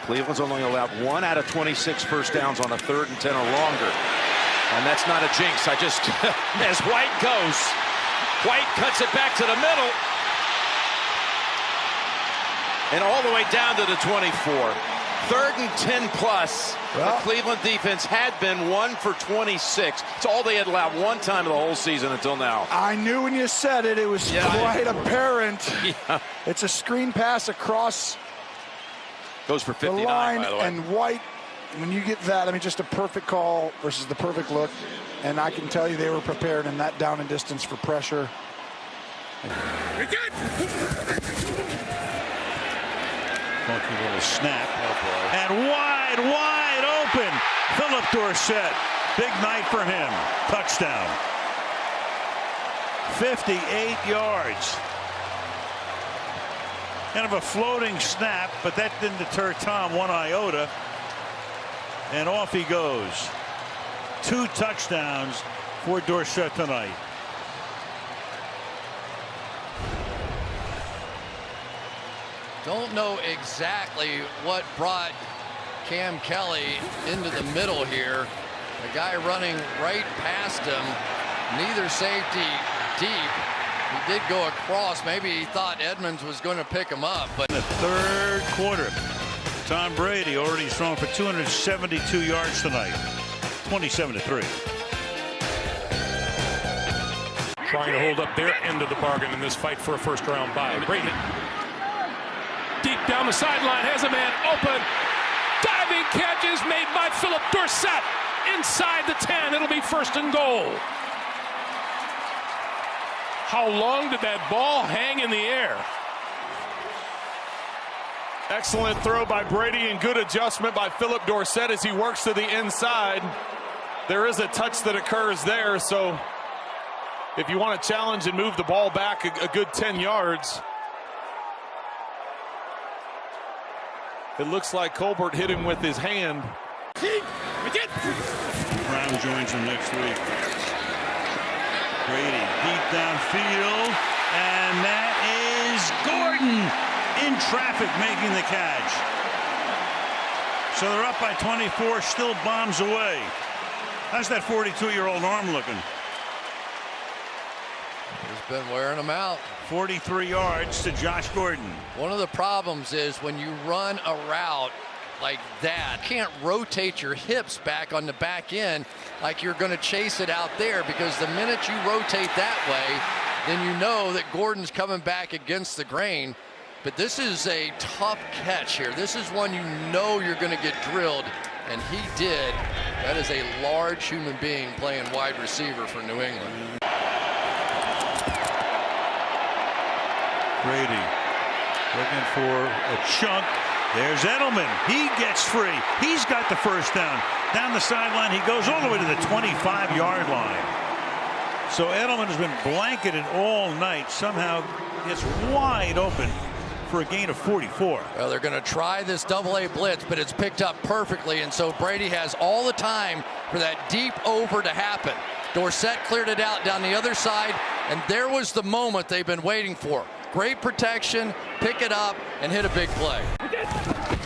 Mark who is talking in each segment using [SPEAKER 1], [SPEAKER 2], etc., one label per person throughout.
[SPEAKER 1] Cleveland's only allowed 1 out of 26 first downs on a 3rd and 10 or longer. And that's not a jinx. As White goes, White cuts it back to the middle. And all the way down to the 24. 3rd and 10 plus. Well, the Cleveland defense had been 1 for 26. It's all they had allowed one time of the whole season until now.
[SPEAKER 2] I knew when you said it, it was quite apparent.
[SPEAKER 1] Yeah.
[SPEAKER 2] It's a screen pass across
[SPEAKER 1] goes for 59,
[SPEAKER 2] the line,
[SPEAKER 1] by the way.
[SPEAKER 2] and White, when you get that, I mean, just a perfect call versus the perfect look. And I can tell you they were prepared in that down and distance for pressure.
[SPEAKER 3] Funky little snap. And wide open. Philip Dorsett. Big night for him. Touchdown. 58 yards. Kind of a floating snap, but that didn't deter Tom one iota. And off he goes. 2 touchdowns for Dorsett tonight.
[SPEAKER 4] Don't know exactly what brought Cam Kelly into the middle here. The guy running right past him, neither safety deep. He did go across. Maybe he thought Edmonds was going to pick him up. But
[SPEAKER 3] in the 3rd quarter, Tom Brady already thrown for 272 yards tonight. 27-3.
[SPEAKER 5] Trying to hold up their end of the bargain in this fight for a first-round bye. Brady. Deep down the sideline, has a man open. Diving catches made by Philip Dorsett. Inside the 10, it'll be 1st and goal. How long did that ball hang in the air?
[SPEAKER 6] Excellent throw by Brady and good adjustment by Philip Dorsett as he works to the inside. There is a touch that occurs there, so if you want to challenge and move the ball back a good 10 yards. It looks like Colbert hit him with his hand.
[SPEAKER 3] Brown joins him next week. Brady deep downfield, and that is Gordon in traffic making the catch. So they're up by 24, still bombs away. How's that 42-year-old arm looking?
[SPEAKER 4] He's been wearing them out.
[SPEAKER 3] 43 yards to Josh Gordon.
[SPEAKER 4] One of the problems is when you run a route like that, you can't rotate your hips back on the back end like you're going to chase it out there, because the minute you rotate that way, then you know that Gordon's coming back against the grain. But this is a tough catch here. This is one you know you're going to get drilled, and he did. That is a large human being playing wide receiver for New England.
[SPEAKER 3] Brady looking for a chunk. There's Edelman. He gets free. He's got the first down. Down the sideline, he goes all the way to the 25-yard line. So Edelman has been blanketed all night. Somehow gets wide open for a gain of 44.
[SPEAKER 4] Well, they're going to try this double-A blitz, but it's picked up perfectly, and so Brady has all the time for that deep over to happen. Dorsett cleared it out down the other side, and there was the moment they've been waiting for. Great protection, pick it up, and hit a big play.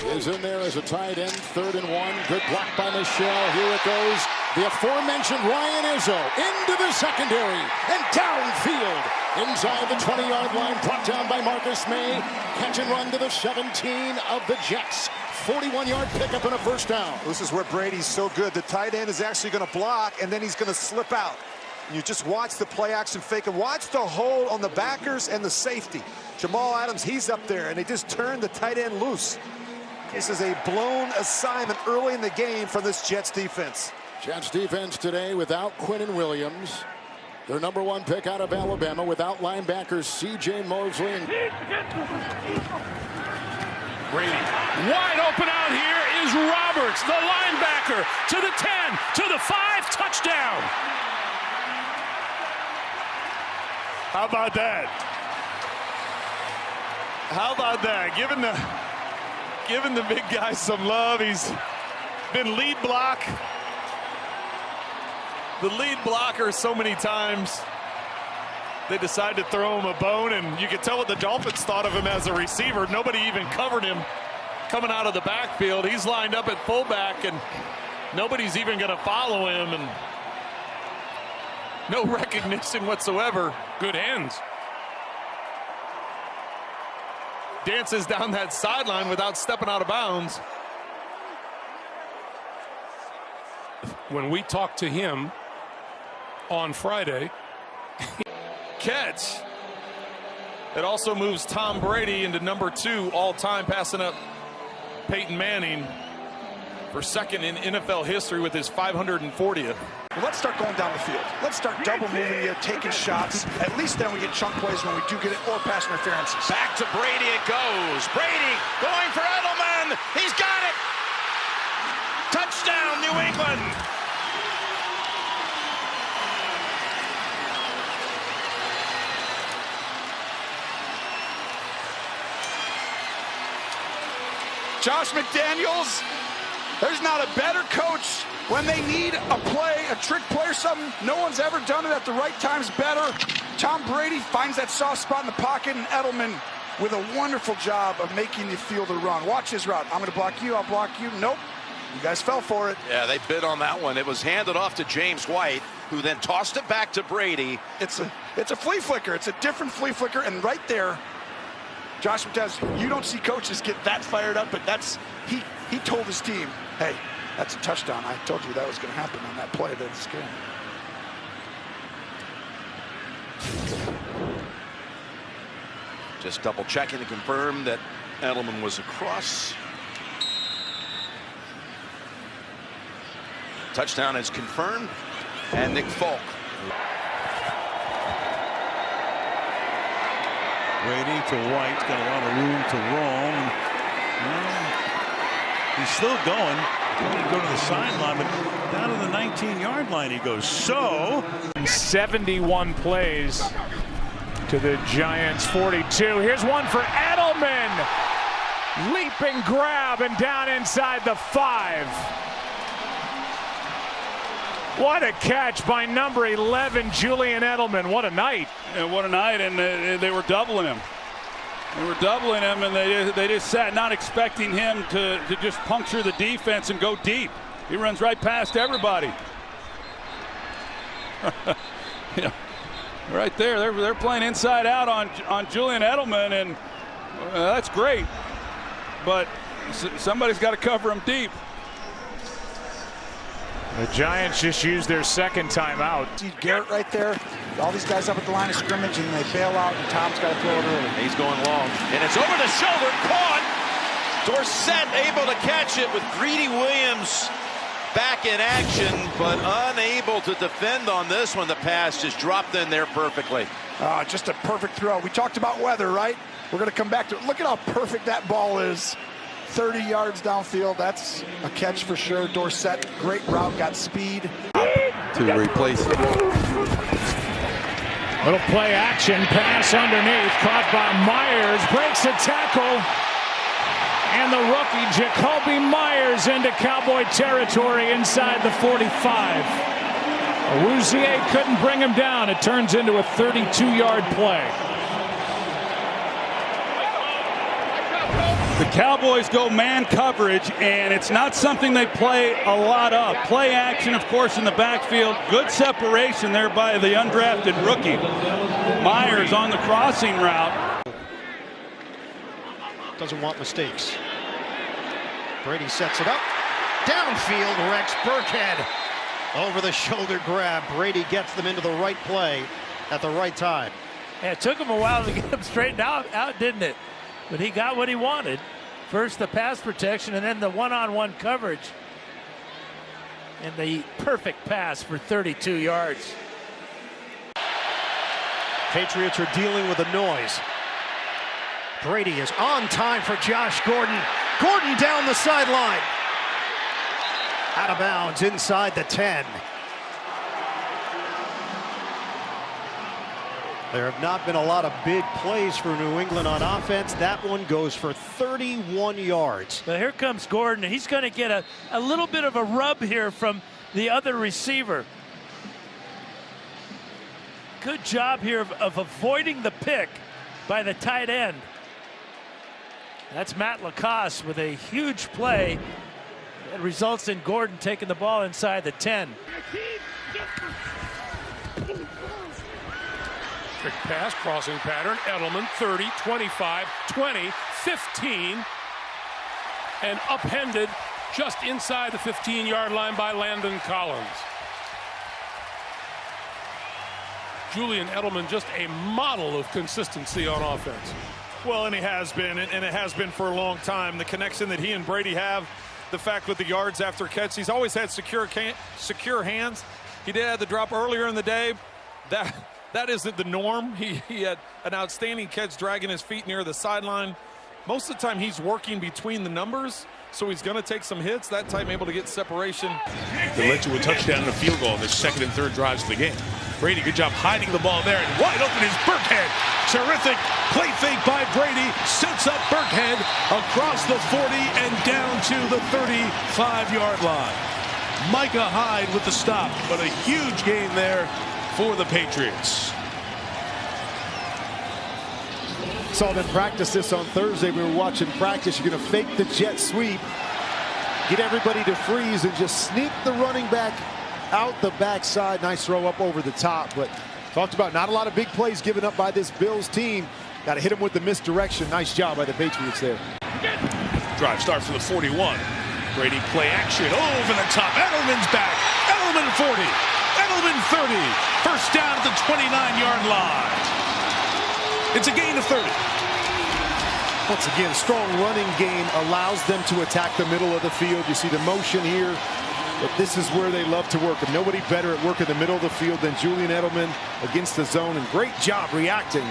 [SPEAKER 7] Is in there as a tight end, 3rd and 1. Good block by Michelle. Here it goes. The aforementioned Ryan Izzo into the secondary and downfield. Inside the 20-yard line, brought down by Marcus May. Catch and run to the 17 of the Jets. 41-yard pickup and a first down.
[SPEAKER 8] This is where Brady's so good. The tight end is actually going to block, and then he's going to slip out. You just watch the play action fake and watch the hold on the backers and the safety. Jamal Adams, he's up there, and they just turned the tight end loose. This is a blown assignment early in the game from this Jets defense.
[SPEAKER 7] Jets defense today without Quinnen Williams. Their number 1 pick out of Alabama, without linebackers C.J. Mosley.
[SPEAKER 5] Brady wide open out here is Roberts, the linebacker, to the 10, to the 5, touchdown.
[SPEAKER 6] How about that? How about that? Giving the big guy some love. He's been lead block. The lead blocker so many times. They decide to throw him a bone, and you can tell what the Dolphins thought of him as a receiver. Nobody even covered him coming out of the backfield. He's lined up at fullback, and nobody's even going to follow him, and no recognition whatsoever.
[SPEAKER 5] Good hands.
[SPEAKER 6] Dances down that sideline without stepping out of bounds.
[SPEAKER 5] When we talked to him on Friday,
[SPEAKER 6] Catch. It also moves Tom Brady into number 2 all-time, passing up Peyton Manning for second in NFL history with his 540th.
[SPEAKER 2] Well, let's start going down the field. Let's start double moving you, taking shots. At least then we get chunk plays when we do get it, or pass interferences.
[SPEAKER 1] Back to Brady it goes. Brady going for Edelman. He's got it. Touchdown, New England.
[SPEAKER 2] Josh McDaniels, there's not a better coach when they need a play, a trick play or something. No one's ever done it at the right times better. Tom Brady finds that soft spot in the pocket, and Edelman with a wonderful job of making the fielder run. Watch his route. I'm going to block you. I'll block you. Nope. You guys fell for it.
[SPEAKER 1] Yeah, they bid on that one. It was handed off to James White, who then tossed it back to Brady.
[SPEAKER 2] It's a flea flicker. It's a different flea flicker, and right there, Josh McDaniels, you don't see coaches get that fired up, but he told his team, hey, that's a touchdown. I told you that was going to happen on that play. That's scary.
[SPEAKER 1] Just double checking to confirm that Edelman was across. Touchdown is confirmed, and Nick Folk.
[SPEAKER 3] Brady to White, got a lot of room to roam. He's still going. Going to go to the sideline, but down to the 19-yard line he goes. So
[SPEAKER 9] 71 plays to the Giants 42. Here's one for Edelman. Leaping grab and down inside the 5. What a catch by number 11, Julian Edelman. What a night.
[SPEAKER 10] And what a night, and they were doubling him. They were doubling him, and they just sat not expecting him to just puncture the defense and go deep. He runs right past everybody. Yeah, right there. They're playing inside out on Julian Edelman, and that's great. But somebody's got to cover him deep.
[SPEAKER 9] The Giants just used their second timeout.
[SPEAKER 2] See Garrett right there. All these guys up at the line of scrimmage, and they bail out, and Tom's got to throw it early.
[SPEAKER 1] He's going long, and it's over the shoulder, caught. Dorsett able to catch it with Greedy Williams back in action, but unable to defend on this one. The pass just dropped in there perfectly.
[SPEAKER 2] Just a perfect throw. We talked about weather, right? We're going to come back to it. Look at how perfect that ball is. 30 yards downfield. That's a catch for sure. Dorsett, great route, got speed.
[SPEAKER 11] To replace it.
[SPEAKER 9] Little play action, pass underneath, caught by Myers, breaks a tackle. And the rookie, Jacoby Myers, into Cowboy territory inside the 45. Rouzier couldn't bring him down. It turns into a 32-yard play.
[SPEAKER 10] The Cowboys go man coverage, and it's not something they play a lot of. Play action, of course, in the backfield. Good separation there by the undrafted rookie. Myers on the crossing route.
[SPEAKER 12] Doesn't want mistakes. Brady sets it up. Downfield, Rex Burkhead. Over the shoulder grab. Brady gets them into the right play at the right time.
[SPEAKER 13] Yeah, it took him a while to get him straightened out, didn't it? But he got what he wanted. First the pass protection, and then the one-on-one coverage. And the perfect pass for 32 yards.
[SPEAKER 12] Patriots are dealing with a noise. Brady is on time for Josh Gordon. Gordon down the sideline. Out of bounds inside the 10. There have not been a lot of big plays for New England on offense. That one goes for 31 yards.
[SPEAKER 13] But here comes Gordon. He's going to get a little bit of a rub here from the other receiver. Good job here of avoiding the pick by the tight end. That's Matt Lacoste with a huge play that results in Gordon taking the ball inside the 10.
[SPEAKER 5] Trick pass, crossing pattern. Edelman, 30, 25, 20, 15. And upended just inside the 15-yard line by Landon Collins. Julian Edelman, just a model of consistency on offense.
[SPEAKER 6] Well, and he has been, and it has been for a long time. The connection that he and Brady have, the fact with the yards after catch, he's always had secure hands. He did have the drop earlier in the day. That isn't the norm. He had an outstanding catch dragging his feet near the sideline. Most of the time he's working between the numbers, so he's going to take some hits. That time able to get separation.
[SPEAKER 14] That led to a touchdown and a field goal in the second and third drives of the game. Brady, good job hiding the ball there, and wide open is Burkhead. Terrific play fake by Brady, sets up Burkhead across the 40 and down to the 35-yard line. Micah Hyde with the stop, but a huge game there for the Patriots.
[SPEAKER 15] Saw them practice this on Thursday. We were watching practice. You're going to fake the jet sweep, get everybody to freeze, and just sneak the running back out the backside. Nice throw up over the top, but talked about not a lot of big plays given up by this Bills team. Got to hit him with the misdirection. Nice job by the Patriots there.
[SPEAKER 14] Drive start for the 41. Brady play action over the top. Edelman's back. Edelman 40. Edelman 30. First down at the 29-yard line. It's a gain of 30.
[SPEAKER 15] Once again, strong running game allows them to attack the middle of the field. You see the motion here, but this is where they love to work. And nobody better at work in the middle of the field than Julian Edelman against the zone. And great job reacting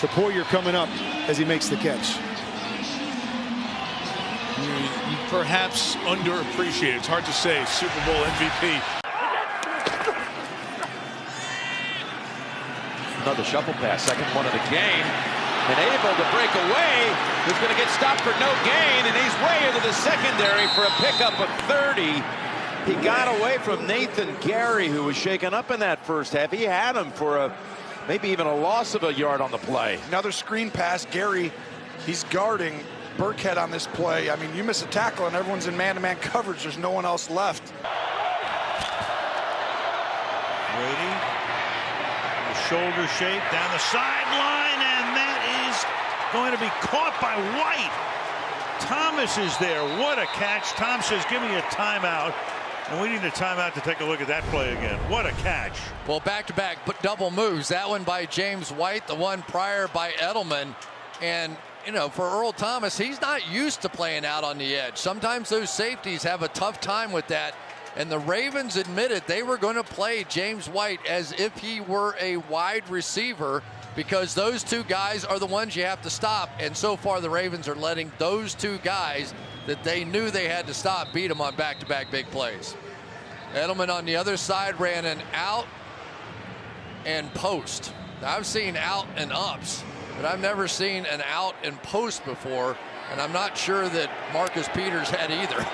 [SPEAKER 15] to Poyer coming up as he makes the catch.
[SPEAKER 14] Perhaps underappreciated. It's hard to say. Super Bowl MVP.
[SPEAKER 1] Another shuffle pass, second one of the game. And able to break away. He's going to get stopped for no gain, and he's way into the secondary for a pickup of 30. He got away from Nathan Gary, who was shaken up in that first half. He had him for maybe even a loss of a yard on the play.
[SPEAKER 2] Another screen pass. Gary, he's guarding Burkhead on this play. I mean, you miss a tackle and everyone's in man-to-man coverage. There's no one else left.
[SPEAKER 3] Brady, the shoulder shake down the sideline, and that is going to be caught by White. Thomas is there. What a catch. Tom says, give me a timeout. And we need a timeout to take a look at that play again. What a catch.
[SPEAKER 4] Well, back-to-back double moves. That one by James White, the one prior by Edelman. And, you know, for Earl Thomas, he's not used to playing out on the edge. Sometimes those safeties have a tough time with that. And the Ravens admitted they were going to play James White as if he were a wide receiver, because those two guys are the ones you have to stop. And so far the Ravens are letting those two guys that they knew they had to stop beat them on back-to-back big plays. Edelman on the other side ran an out and post. Now, I've seen out and ups, but I've never seen an out and post before, and I'm not sure that Marcus Peters had either.